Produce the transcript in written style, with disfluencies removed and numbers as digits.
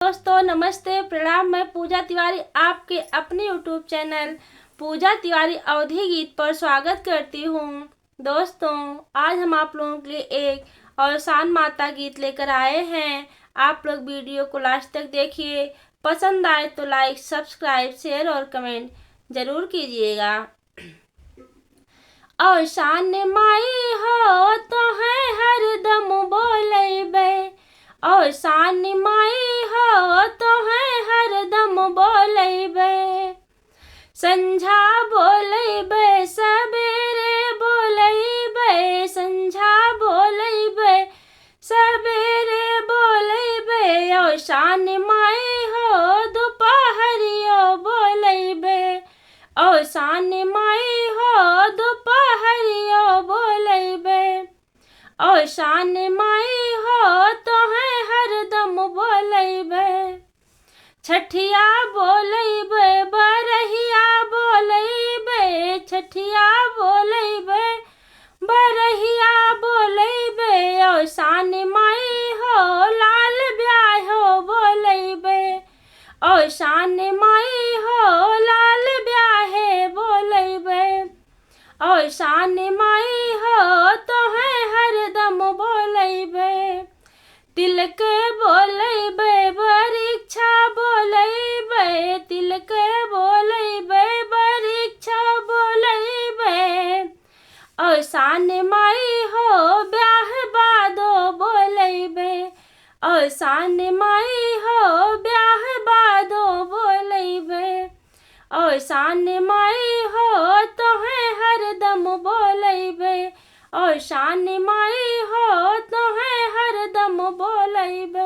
दोस्तों नमस्ते प्रणाम। मैं पूजा तिवारी आपके अपने यूट्यूब चैनल पूजा तिवारी अवधी गीत पर स्वागत करती हूँ। दोस्तों आज हम आप लोगों के लिए एक अवसान माता गीत लेकर आए हैं। आप लोग वीडियो को लास्ट तक देखिए। पसंद आए तो लाइक सब्सक्राइब शेयर और कमेंट जरूर कीजिएगा। अवसान माई हो तो है हरदम बोलेबे, अवसान माई हो तो है हरदम बोलेबे। संझा बोलेबे सबेरे बोलेबे, संझा बोलेबे सबेरे बोलेबे। अवसान माई हो दोपहरियो बोलेबे, अवसान माई हो दोपहरियो बोलेबे। अवसान माई हो तो है हरदम बोलेबे। छठिया बोलेबे बरहिया बोलेबे, छठिया बोलेबे बरहिया बोलेबे। अवसान माई हो लाल ब्याहो बोलेबे, अवसान माई हो लाल ब्याहे बोलेबे। अवसान माई हो तो है हरदम बोलेबे। तिलक बोलेबे परीक्षा बोलेबे, तिलक बोलेबे परीक्षा बोलेबे। अवसान माई हो ब्याह बादो बोलेबे, अवसान माई हो ब्याह बादो बोलेबे। अवसान माई हो तो है हरदम बोलेबे, अवसान माई हो तो है हरदम बोलेबे।